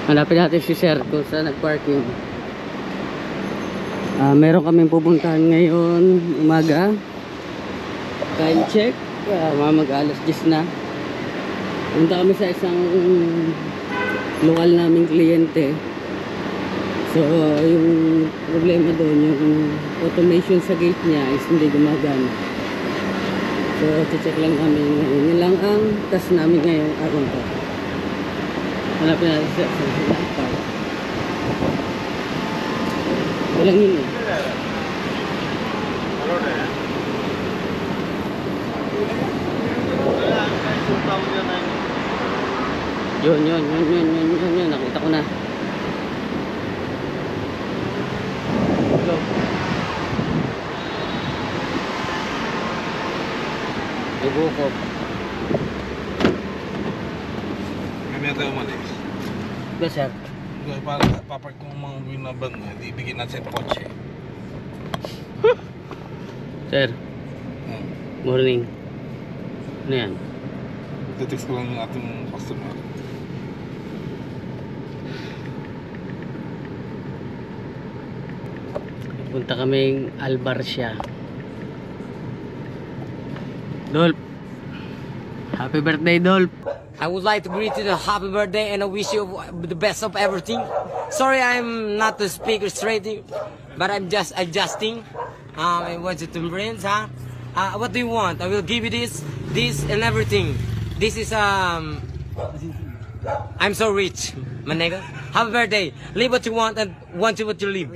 Hanapin natin si Sir kung saan nag-parking. Meron kaming pupuntahan ngayon umaga. Time check. Mag-alas 10 na. Punta kami sa isang lokal naming kliyente. So yung problema doon, yung automation sa gate niya is hindi gumagana. So check lang kami ngayon. Yun lang ang task namin ngayong araw to. Hanapin natin sa laptop. Walang yun eh. Yun. Nakita ko na. Ibukop. Kami tayo umalis. Ba, sir? Para papark kong mga winaban na, ibigin natin sa kotse. Sir, morning. Ano yan? Text ko lang yung ating customer. Punta kaming Albarcia. Dolph, happy birthday, Dolph. I would like to greet you a happy birthday and I wish you the best of everything. Sorry I'm not the speaker straight, but I'm just adjusting. What's it to friends, huh? What do you want? I will give you this and everything. This is I'm so rich, my nigga. Happy birthday. Live what you want and want you what you live.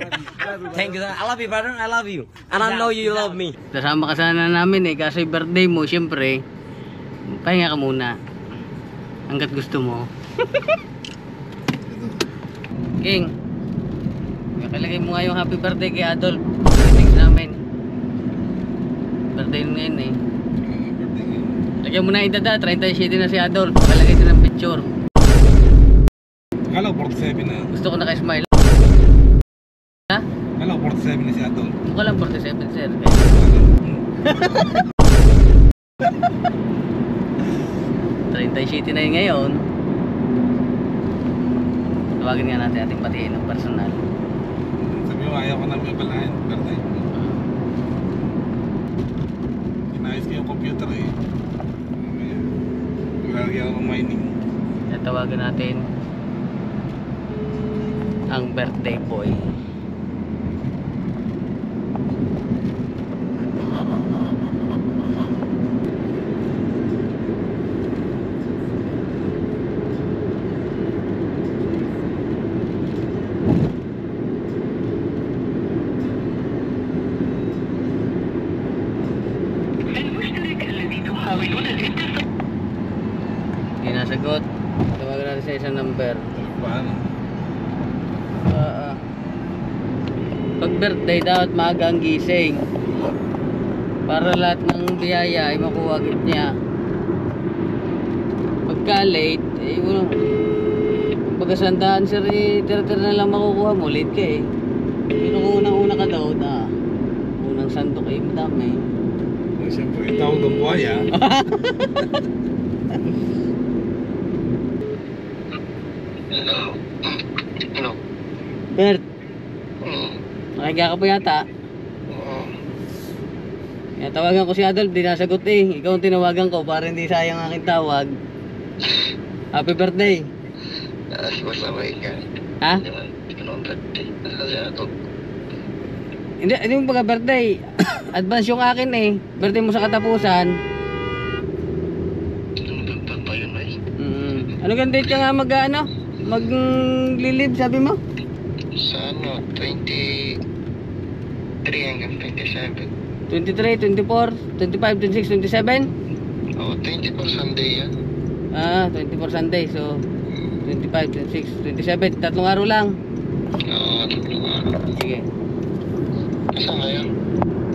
Thank you. I love you, brother. I love you. And I know you love me. Kasama ka sana namin eh, kasi birthday mo, syempre. Pahinga ka muna. Hanggat gusto mo. King, kalagay mo nga yung happy birthday kay Adolf. Thanks namin. Birthday ngayon eh. Lagyan mo na idada, 37 na si Adolf. Kalagay din ng picture. Akala ko 47 na. Gusto ko naka-smile. Ha? Akala ko 47 na si Adol. Mukha lang 47, sir. 37 na yun ngayon. Tawagin nga natin ating patiin ng personal. Sabi mo, ayaw ko na may balahin. Birthday. Inayos ko yung computer eh. Naglalagyan ako ng mining. Tawagan natin ang birthday boy. Hindi nasagot. Tawagan natin sa isang number. Paano? Pag birthday dapat maaga ang gising para lahat ng biyaya ay makuha agad niya. Pagka late pagka sandaan sir, tira-tira na lang makukuha mo, late ka eh. Pero kung unang-una ka daw na unang sandok eh, madami. Siyempre, tawag ng buhaya. Hello. Bert, nakiga ka po yata. Kaya tawagan ko si Adolf, di nasagot eh. Ikaw ang tinawagan ko para hindi sayang ang aking tawag. Happy birthday. Masabay ka. Ha? Ano ang birthday? Kasi ako. Hindi yung pagka-birthday. Advance yung akin eh. Birthday mo sa katapusan. Ano ba yun, May? Ano kang date ka nga mag-lilib, sabi mo? Sa ano, 23 hanggang 27. 23, 24, 25, 26, 27? Oo, 24 Sunday yan. 24 Sunday. So, 25, 26, 27. 3 araw lang. Oo, Sige. Saan ngayon?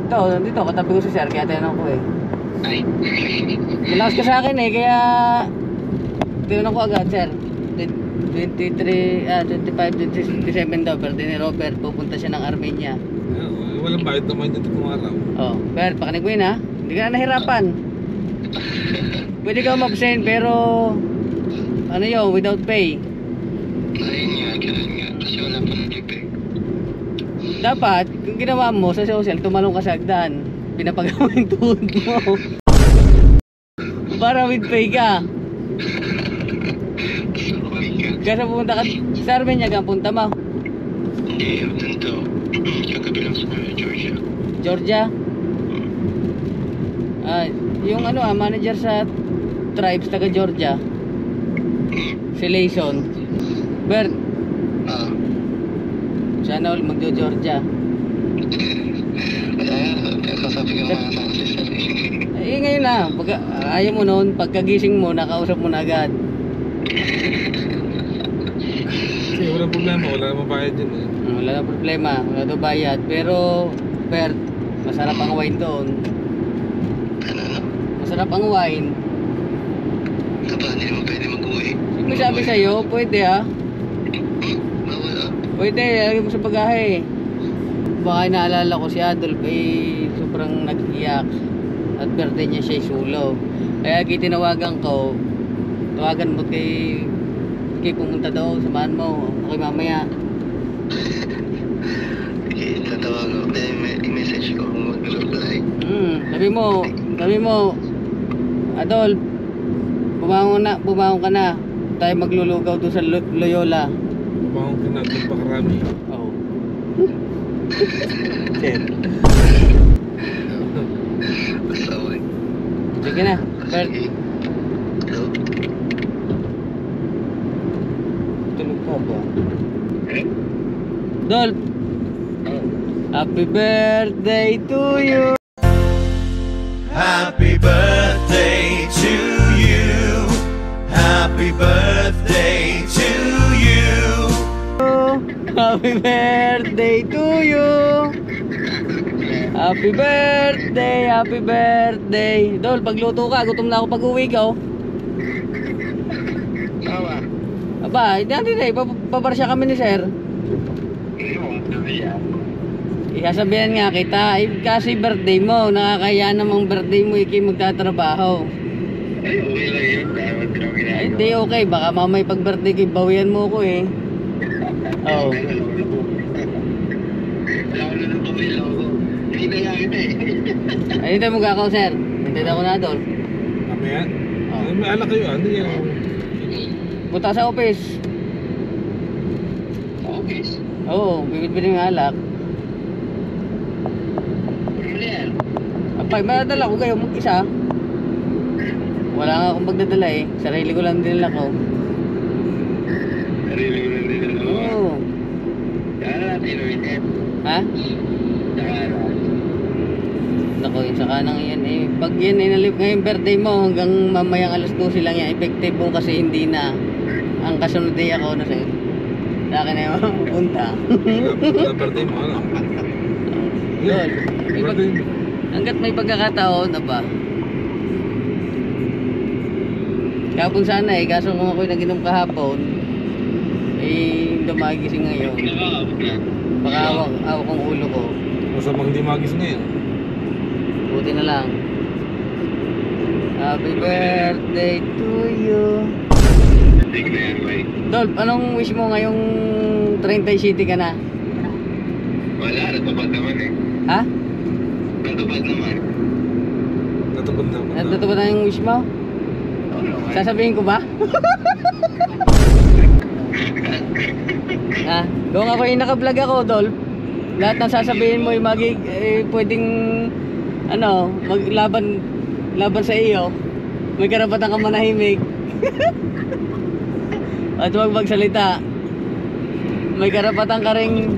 Ito, nandito. Katabi ko si sir. Kaya tinanong ko eh. Ay. Malakas ka sa akin eh. Kaya tinanong ko agad, sir. 25, 26, 27 daw. Pero ni Robert, pupunta siya ng Armenia. Walang bayad naman dito kung araw. Oh, Bert, pakinig mo yun ha. Hindi ka na nahirapan. Pwede ka umabsent pero ano yun, without pay. Ayun nga, ganun nga. Kasi wala pa ng libre. Dapat, kung ginawa mo sa social, tumalong ka sa hagdan. Pinapagawa yung tuhod mo. Para with pay ka. Sorry ka. Kasi pumunta ka sa Armenia, punta mo. Hindi, doon to. Kagabi lang sa Georgia. Georgia. Yung manager sa tribes taga Georgia. Si Layson. Bert, Ah. sana all magjo-Georgia. Kasasabi ka mga sa sister. Ngayon na, ayaw mo noon, pagkagising mo, nakausap mo na agad. Kasi walang problema, wala namang bayad yun eh. Wala na problema, wala daw bayad. Pero, Bert, masarap ang wine doon. Ano? Masarap ang wine. Kapag hindi naman pwede mag-uwi. May sabi sa'yo, pwede ha. Bawal ah. Pwede, lagay mo sa bagahe. Baka naalala ko si Adolf sobrang nag-iyak. At birthday niya siya sulo. Kaya tinawagan ko, tawagan mo kay pumunta daw, samahan mo. Okay mamaya. Okay, tatawag ako. I-message ko kung mag-reply. Sabi mo, Adolf, bumangon ka na. Tayo maglulugaw doon sa Loyola. Bumangong ka na, doon pa karami. Oh. Shit. Sorry. Sige na, Bert. Hello? Tulog ka ba? Dolph, happy birthday to you. Happy birthday to you. Happy birthday to you. Happy birthday to you. Happy birthday, happy birthday. Dol, pagluto ka, gutom na ako pag-uwi ka, oh. Tawa. Aba, hindi na, paparsya kami ni sir. Isasabihan nga kita, kasi birthday mo, nakakaya namang birthday mo, iki magtatrabaho. Ay, okay lang yun. Dapat din ako Ay, ginagawa. hindi okay, baka mamay pag birthday ko, bawian mo ko eh. Oh. Wala ko na nang pamilya ko. Hindi na nga kita eh. Ay, hindi mo gakaw, sir. Hintay ako na, Dol. Mamaya? Oh. May alak kayo, ano yan? Punta sa office. Okay. Oo, bibit-bit yung alak. Ano yan? Apay, madadala ko kayo mag-isa. Wala nga akong magdadala eh. Sarili ko lang dinala ko. Sarili ko lang din ang gawa. Oo. Saka natin ulitin. Ha? Saka natin. Naku, yung saka nang yan eh. Pag yan eh, ngayong birthday mo, hanggang mamayang alas 12 lang yan. Effective mo kasi hindi na. Ang kasunod day ako na sa'yo. Sa akin na yung pupunta. Wala birthday mo, ano? Dol, Birthday mo. hanggat may pagkakataon na ba? Kahapon sana eh, kaso kung ako'y naginom kahapon, eh, hindi magising ngayon. Baka awak kong ulo ko. Masamang di magis ngayon. Buti na lang. Happy birthday to you. Hindi ko na yan, boy. Dolph, anong wish mo ngayong 30 City ka na? Wala, natupad naman eh. Ha? Natupad naman. Natupad naman. Natutupad na yung wish mo? Oo naman. Sasabihin ko ba? Ha? Kung ako yung naka-vlog ako, Dolph, lahat ng sasabihin mo yung pwedeng maglaban sa iyo. May karapatan ka manahimik. At huwag magsalita. May karapatan ka ring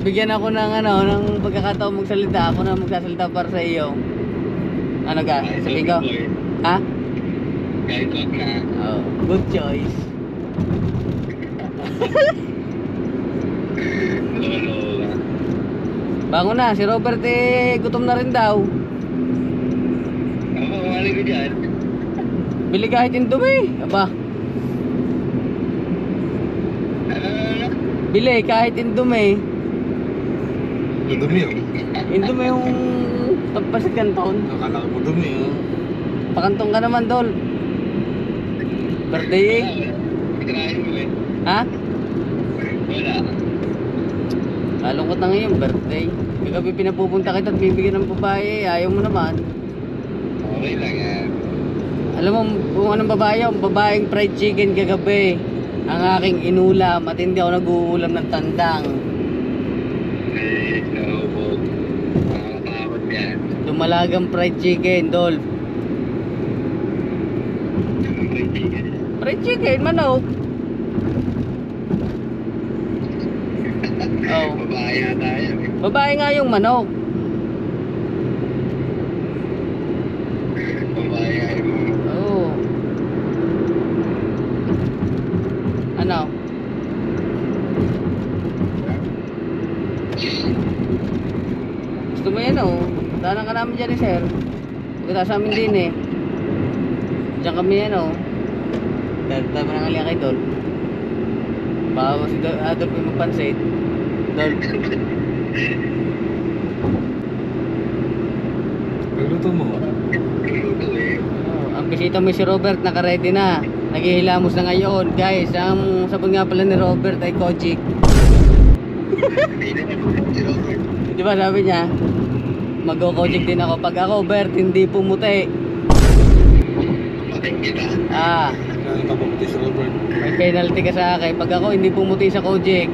bigyan ako ng pagkakataon magsalita. Ako na magsasalita para sa iyo. Ano ka? Sabihin ko? Ha? Kahit wag na. Oh, good choice. Lolo ka. Bango na, si Robert eh gutom na rin daw. Ako, mali ko dyan. Bili kahit Indomie. Aba, Ano? bili kahit Indomie. Madumi oh. Indomie yung pagpasit kanton. Akala ko madumi oh. Pakantong ka naman, Dol. Birthday eh. Tirahin mo eh. Ha? wala. Kalungkot na ngayon, birthday. Kagabi pinapupunta kita at bibigyan ng babae, ayaw mo naman. Okay lang yan. Alam mo kung anong babae yung babaeng fried chicken kagabi. Ang aking inulam at hindi ako nag-uulam ng tandang. Eh, naubog. Nakakatakot yan. Dumalagang fried chicken, Dolph. Ang kaibigan. Fried chicken, manok. Oh, Babae yata yan. babae nga yung manok. Babae nga yung mga. Oo. Ano? Gusto mo yan oh. Danan ka namin dyan eh, sir. Pagkata sa amin din eh. Diyan kami yan oh. Dahil tayo ng aliya kay Dol. Baka si Adolf yung magpansit. Dol. Pagluto mo. Luto eh. Oh, ang bisita mo si Robert, naka-ready na. Naghihilamos na ngayon. Guys, ang sabon nga pala ni Robert ay Kojic. Hindi na naman si Robert. Di ba sabi niya, mag-Kojic din ako. Pag ako, Bert, hindi pumuti. Pating kita. Ah, Kaya napapaputi si Robert. may penalty ka sa akin. Pag ako hindi pumuti sa Kojic,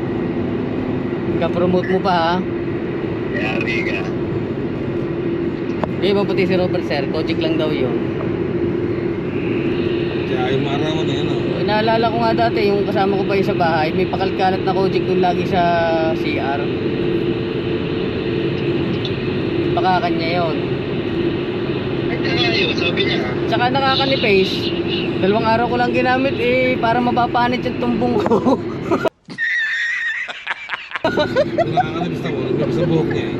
ka-promote mo pa ha. Yari ka. Hindi maputi si Robert, sir. Kojic lang daw yun. Kaya yung maarawan na yan oh. Naalala ko nga dati, yung kasama ko pa yung sa bahay, may pakalkalat na Kojic doon lagi sa CR. Baka kanya yun. Ay, tayo, sabi niya. Tsaka nakaka-face. 2 araw ko lang ginamit eh, para mapapanit yung tumbong ko. Kung nakakalabis na mo, naglabas sa buhok niya eh.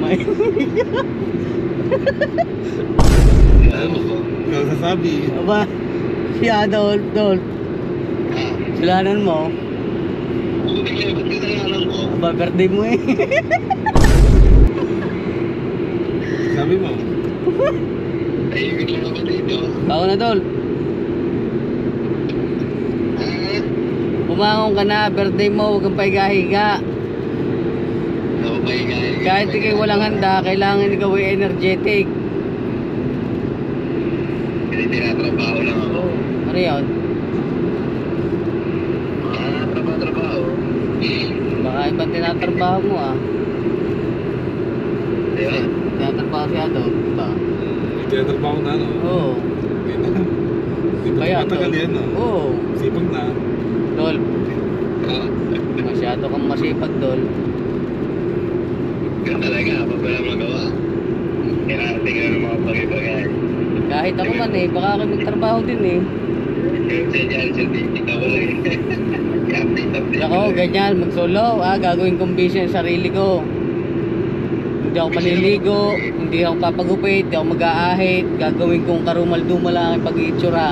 May... Ano ba? Ikaw sasabi. Aba, si Adolf, Dolph. Sulanan mo. Buti nga, ba't ka nangalan mo? Aba, birthday mo eh. Sabi mo. Tahimik lang ako dito. Bako na, Dolph. Ah, Bumangon ka na, birthday mo, huwag kang paigahiga. napapahinga. Kahit ikay walang handa, kailangan ikaw ay energetic. Hindi tinatrabaho lang ako. Ano yun? Ah, trabaho. Baka ibang tinatrabaho mo ah. Diba? Tinatrabaho si Adolf, diba? May tinatrabaho na ano. Oo. Hindi pa Kaya, matagal Dolph. yan no. Oo. Sipag na. Dolph, Ah, masyado kang masipag, Dolph. ganun talaga, kapag wala magawa. Kailangan tingnan ng mga bagay-bagay. Kahit ako man eh, baka ako'y magtrabaho din eh. Yung sa dyan, sa kita ko lang eh. Update. Ako, ganyan, mag-solo, gagawin kong busy ang sarili ko. Hindi ako maliligo, hindi ako papagupit, hindi ako mag-aahit, gagawin kong karumal-dumal ang aking pag-iitsura.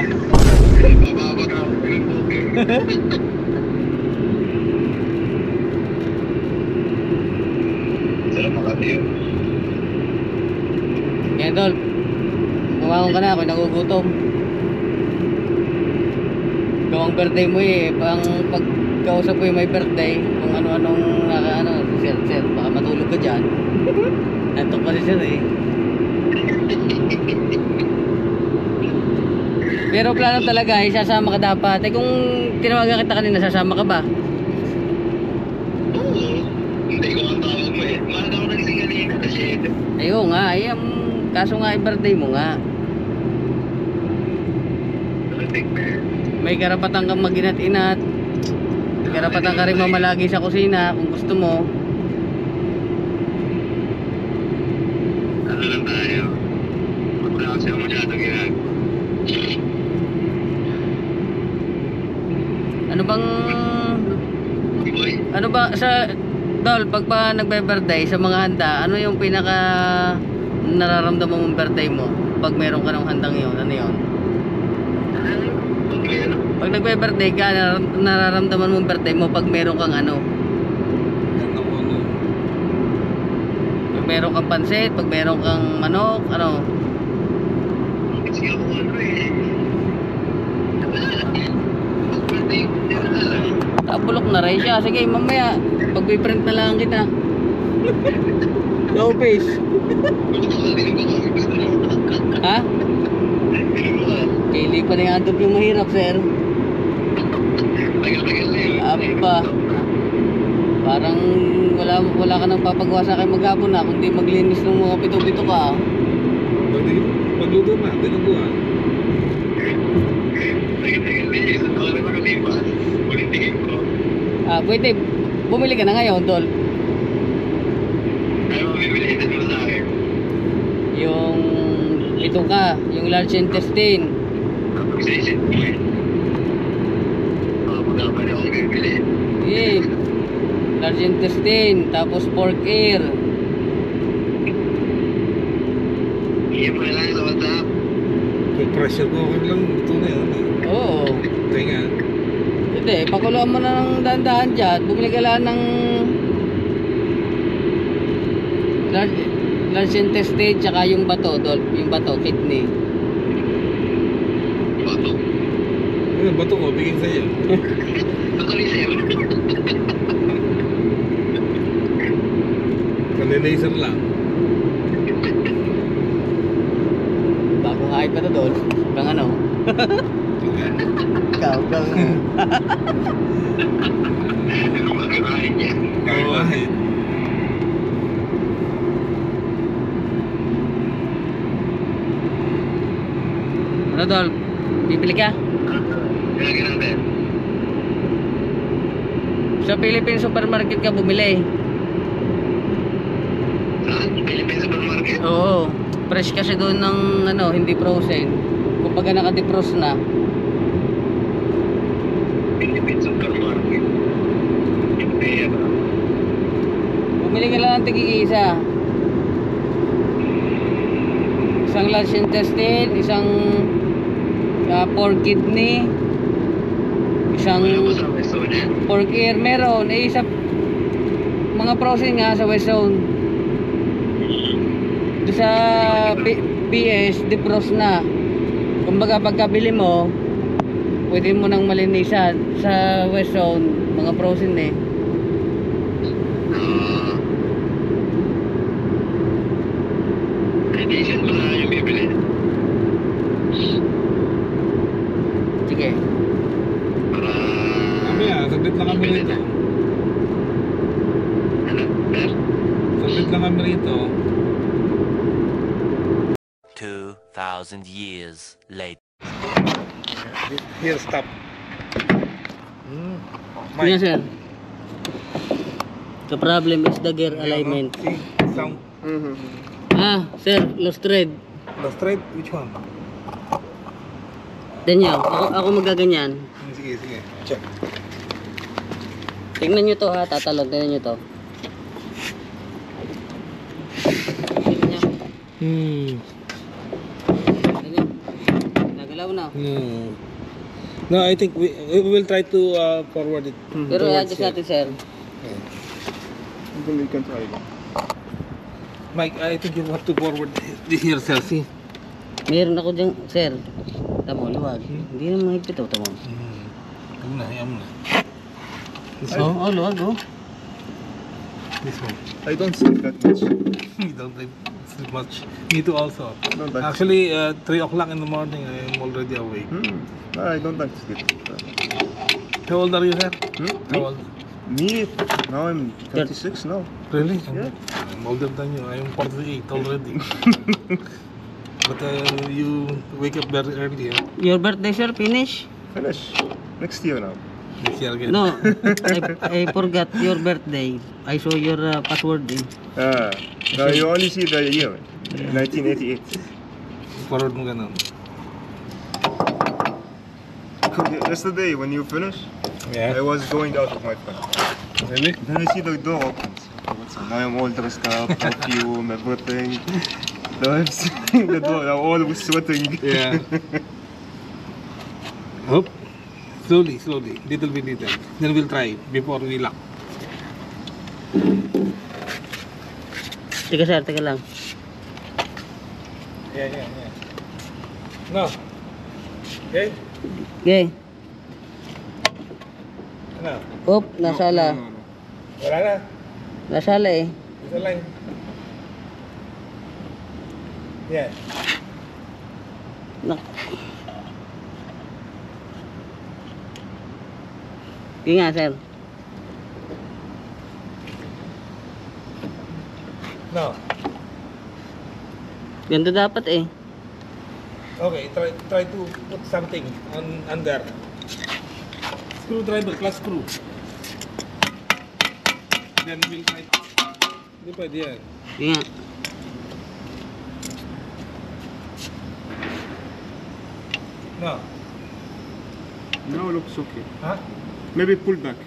Bababa ka ako ng booking. Sarap makati yun. Yan, Dolph. Bumangon ka na, ako'y nagugutom. Ikaw ang birthday mo eh, pagkausap ko yung may birthday, kung ano-anong sir, baka matulog ka dyan. Nantok pa si sir eh. Pero plano talaga, sasama ka dapat. Eh kung tinawagan kita kanina, sasama ka ba? Oo. Hindi ko ang tawag mo eh. Mahal ako nagising kanina kasi Ayo nga, kaso nga birthday mo nga. nakatik na yun. May karapatan kang maginat-inat. May karapatan ka rin mamalagi sa kusina kung gusto mo. Ano lang tayo? Wala kasi ako masyadong ginag. Ano ba sa Dol, pag pa nagbe-birthday sa mga handa, ano yung pinaka nararamdaman mong birthday mo? Pag meron ka ng handang yun, ano yun? Pag nagbe-birthday ka, nararamdaman mong birthday mo pag meron kang ano? Yan ako ano. Pag meron kang pansit, pag meron kang manok, ano? Kasi ako ano eh. Birthday, hindi na lang. Tapulok na rin siya. Sige, mamaya. Pag-print na lang kita. Low face. Ha? Kaili pa na yung adop yung mahirap, sir. Tagal-tagal na yun. Apa. Parang wala ka nang papagawa sa akin maghapon na kundi maglinis ng mga pito-pito ka. Magluto na, dinuguan. Tagal-tagal na yun. Ako na makalipas. Ulit tingin ko. Pwede, bumili ka na ngayon, Tol. Ayaw mo bibili ito mo sa akin. Yung ito ka, yung large intestine. Isa-isip ko eh. Muna pa rin akong bibili. Eh, large intestine, tapos pork ear. Iyan mo na lang sa WhatsApp. Pressure cooker lang, ito na yun. Oo. Tinga. Hindi, pakuluan mo na ng dahan-dahan dyan. Bumili ka lang ng large intestine, tsaka yung bato, Tol. Yung bato, kidney. Bato. Ano, bato ko, bigyan sa'yo. Tutuloy sa'yo. Kali-laser lang. Bagong hype pa to, Tol. Kang ano? Ikaw. Ano magkakain niya? Kahit. Ano, Tol? Bibili ka? Kailangan natin. Sa Philippine Supermarket ka bumili. Saan? Philippine Supermarket? Oo. Fresh kasi doon ng ano, hindi frozen. Kumbaga naka-defrost na. Philippine Supermarket. Yung pera. Bumili ka lang ng tig-isa. Isang large intestine, isang pork kidney, isang Wala ba sa West Zone? pork ear meron. Isa mga frozen nga sa West Zone. Doon sa PS, defrost na. Kumbaga pagkabili mo, pwede mo nang malinisan. Sa West Zone, mga frozen eh. Edition mo na yung bibili. Sige. Para... Mamaya, saglit lang kami rito. Ano? Sir? Saglit lang kami rito. 2,000 years later. Here, stop. Yes, sir. The problem is the gear alignment. See, sound. Sir, lost thread. The straight, which one? Danyo, ako magaganyan. Sige, sige. Check. Tingnan nyo to ha, tatalon, tingnan nyo to. Tingnan nyo. Tingnan nyo. Nagalaw na. No, I think we will try to forward it. Pero i-adjust natin, sir. You can try it. Mike, I think you have to forward this yourself. See? Meron ako dyan, sir. Tamo, luwag. Hindi na mahigpit ako, tamo. Ayun na, ayun na. Oo, luwag, oh. This one. I don't sleep that much. You don't sleep much. Me too also. Don't like Actually, 3 o'clock in the morning, I am already awake. No, I don't like to sleep. How old are you, sir? How old? Me? Now I'm 26 now. Really? Yeah. I'm older than you. I am 48 already. But you wake up very early, huh? Your birthday, sir, finish? Finish. Next year now. This year again. No, I forgot your birthday. I saw your password eh. No, you only see the year. 1988. Forward mo ganun. Yesterday when you finished, Yeah. I was going out with my friend. Really? Then I see the door opens. Now I'm all dressed up, perfume, everything. Now I'm seeing the door, I'm all sweating. Yeah. Hope. Slowly, slowly. Little by little. Then we'll try before we lock. Teka, sir, teka lang. Yeah. No. Okay? Okay. No. Oop, nasala. No, no, no. Wala na. Nasala eh. Isa lang. Yan. Nak. Sige nga, sir. No. Ganito dapat eh. Okay, try to put something on under. Screwdriver, plus screw. Then we'll try. Hindi pwede yan. Sige nga. No. Now looks okay. Ha? Maybe pull back.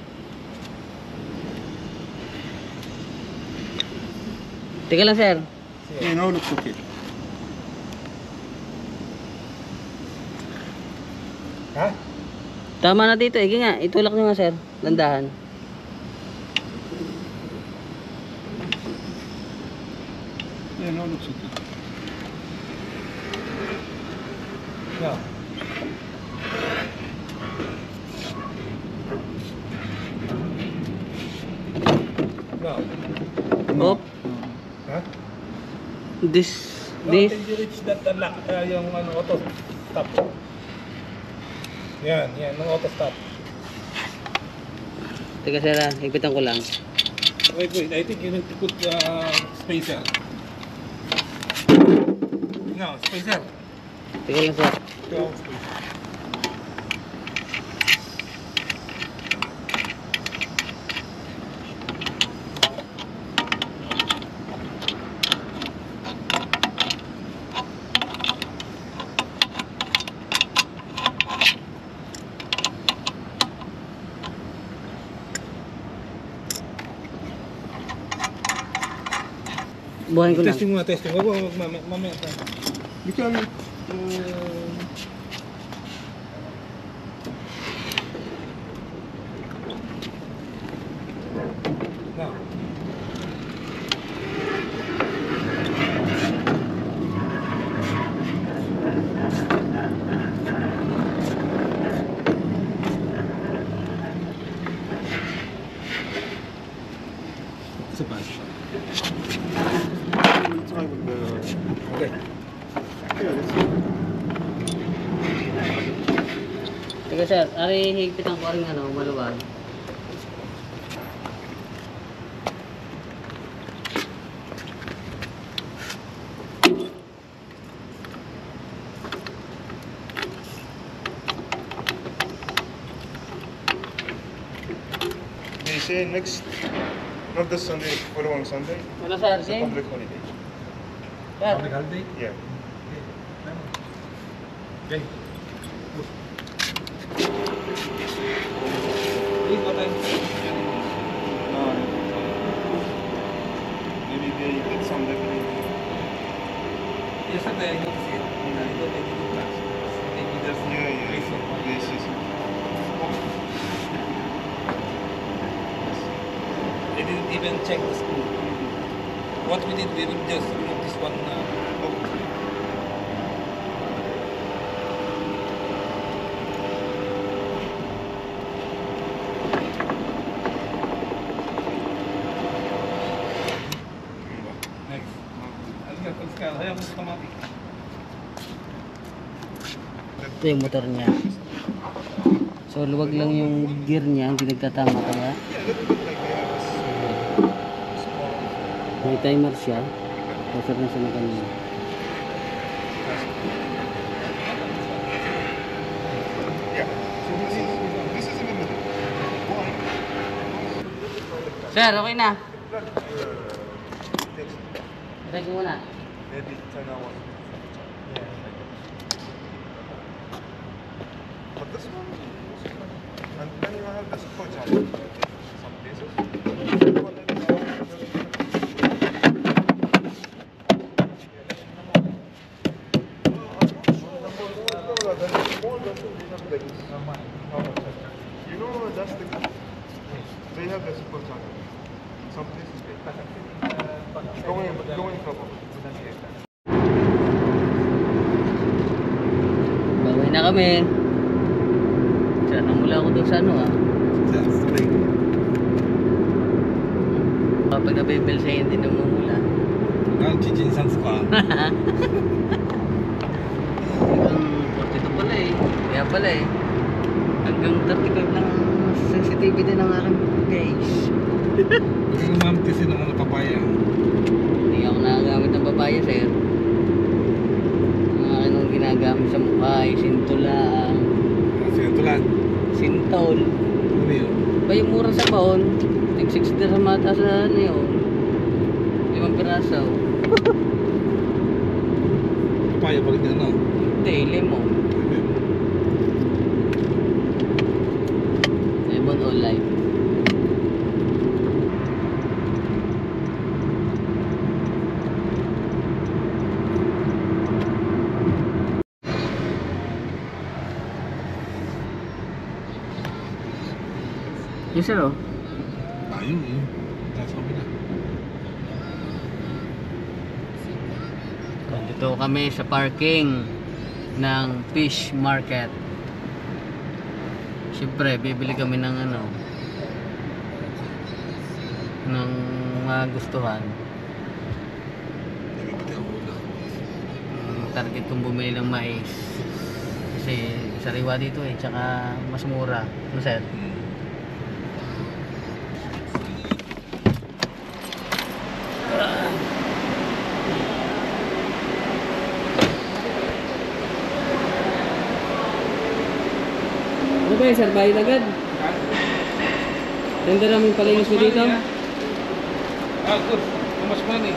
Teka lang, sir. Yeah, now looks okay. Ha? Tama na dito. Sige nga. Itulak nyo nga, sir. Landahan. Yeah, now looks okay. No. No. Oop. Ha? This. No, This. until you reach that lock, yung auto stop. Yan, yung auto stop. Teka, sir. Higpitan ko lang. Wait, I think you need to put spacer. No, spacer. Teka lang, sir. Go. Buhayin ko lang. Testing muna, testing. Wag mo, mamaya pa. You can. No. Isa pa. We'll try with the. Okay. Yeah, let's see. Teka, sir. Ari, higpitan ko rin maluwag. They say next, not this Sunday, following Sunday, Ano, sir? it's a public holiday. Sir. Public holiday? Yeah. Okay. Please, what time? Maybe they did some decorating. Yesterday I noticed it. I thought I didn't class. Maybe there's some reason. Yes, yes. They didn't even check the school. What we did, we will just remove this one. Next. Alga, pag ayaw mo automatic. Ito yung motor niya. So, luwag lang yung gear niya. Hindi nagtatama kaya. May timer siya. Pasar na siya na kanina. Yeah. So this is in the middle. Why? Sir, okay na. Try ko muna. Maybe 10 hours. But this one, and then you have the support channel. Some places. You know, that's the. They have the support channel. Some places they going from. Baway na kami. Sir, namula ako dun sa Spring. Kapag nabibel siya, hindi namumula. Chichinsan pa. Hanggang 42 pala eh. Kaya pala eh. Hanggang 35 lang ang sensitivity ng aking gauge. Kasi umamtisin ng papaya. Hindi ako nagagamit ng papaya, sir. Ang akin nung ginagamit sa mukha ay sintulang, Sintulan. sintol. Ano yun? Ba yung mura sa baon? Nag 60 sa mata sa ano yun? 5 piraso. Papaya pa rin yan, no? Hindi, lemon. Lemon o lime. Yes, sir, oh. Ayun eh. Nasa kabila. Dito kami sa parking ng fish market. Siyempre, bibili kami ng ano, ng magustuhan. Ang target kong bumili ng mais. Kasi sariwa dito eh, tsaka mas mura. Ano, sir? Ano ba yun, sir? Bayad agad? Tenda namin palinis mo dito? Ah, good. How much money?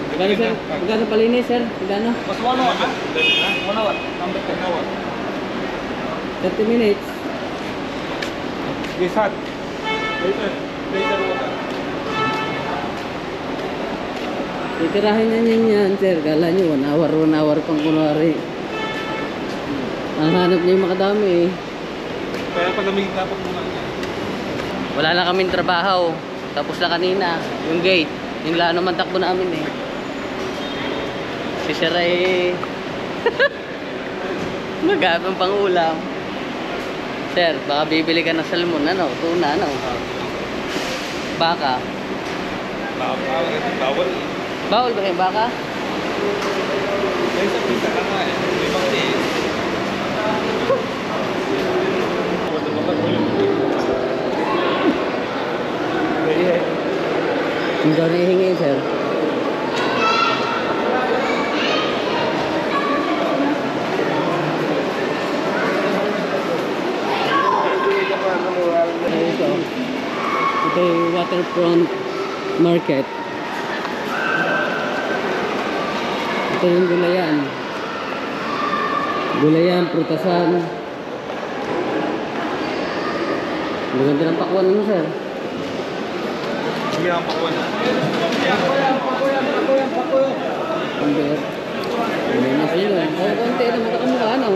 Magkano, sir? Magkano palinis, sir? Magkano? Mas 1 hour. 1 hour. Number 10 hour. 30 minutes. This hot. Later water. Titirahin na niyan yan, sir. Kala nyo, 1 hour pang kunwari. Ang hanap niya yung makadami eh. Kaya palamig dapat muna niya. Wala na kaming trabaho. Tapos na kanina. Yung gate. Yung lano man takbo namin eh. Si sir ay magabang pang ulam. Sir, baka bibili ka ng salmon, ano? Tuna, ano? Baka. Bawal. Bawal ba yung baka? May isa pisa lang nga eh. May mga tiis. Hindi daw nahihingi, sir. Ito yung waterfront market. Ito yung gulayan. Gulayan, prutasan. Maganda ng pakwan, ano, sir? Hindi ang pakuan. Amber. Ano na sila? O, konti na matakamukha, ano?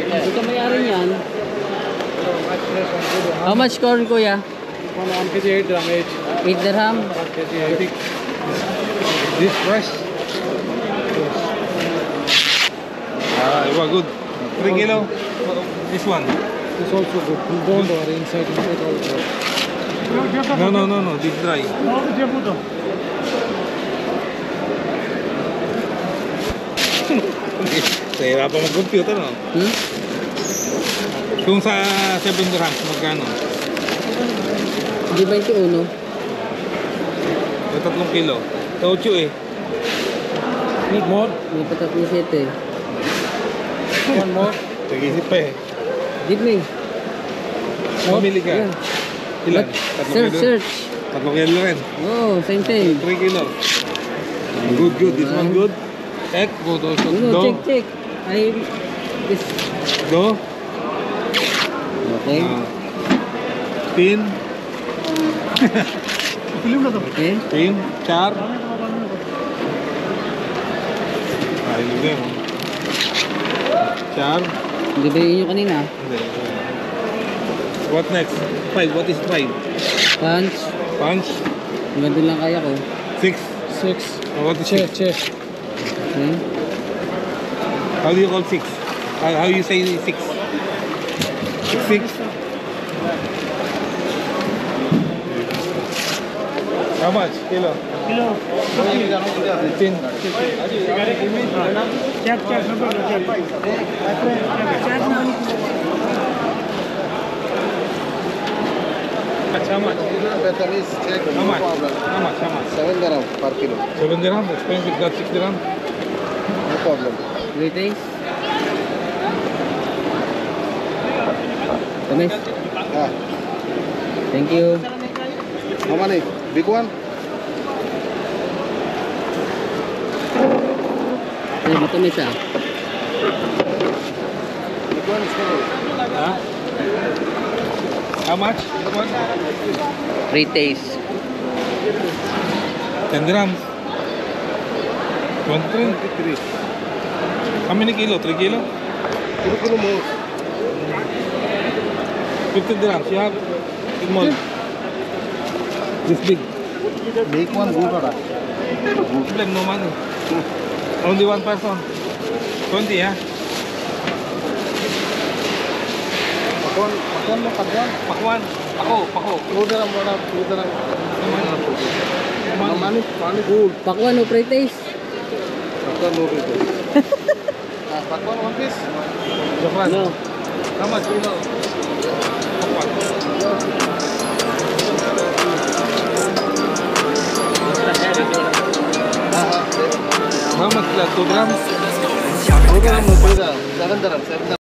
Ito may-ari niyan. How much corn, kuya? 1 kg 8 dirham each. 8 dirham? 1 kg I think. This fresh. Ah, good. 3 kilo. This one. This also good. Don't worry, inside also. No. This dry. Saya pa mag-compute, ano? Kung sa 7 dirhams, magkano? Di 21. Sa 3 kilo. Sa 8 eh. Need more? May patat ni 7. One more? Nag-isip pa eh. Give me. Mamili ka. Yeah. Ilan? But, 3 kilo? search. 3 kilo rin. Oh, same thing. 3 kilo. Good. This one good. Check. Good also. No, check. This. Do. Okay. Pin. Okay. Pin. Char. Ayun din. Char. Hindi ba yun yung kanina? Hindi. What next? 5. What is 5? Punch. Punch. Hanggang doon lang kaya ko. 6. 6. What is 6? Check. Okay. How do you call 6? How you say 6? 6. How much? Kilo? Kilo. 15. How much? Better is check. How much? How much? How much? 7 dirham per kilo. 7 dirham? Expensive. That's 6 dirham? No problem. Greetings. Tamis. Ah, Thank you. how many? Big one? Ay, matamis ah. Big one is small. Huh? How much? What? Free taste. 10 grams. 23. 23. How many kilo? 3 kilo? 2 kilo more. 50 dirhams. You have small. This big. Big one good or not? Problem, no money. Only one person. 20, yeah? Pakwan mo, pakwan. Pakwan. Pako. 2 dirham, 2 dirham. Money, money good. Pakwan o free taste? Pakwan no good. Pakwan one piece. Shukran. No. How much kilo? Pakwan. How much? 2 grams? 2 dirham, 3 dirham. 7 dirham, 7 dirham.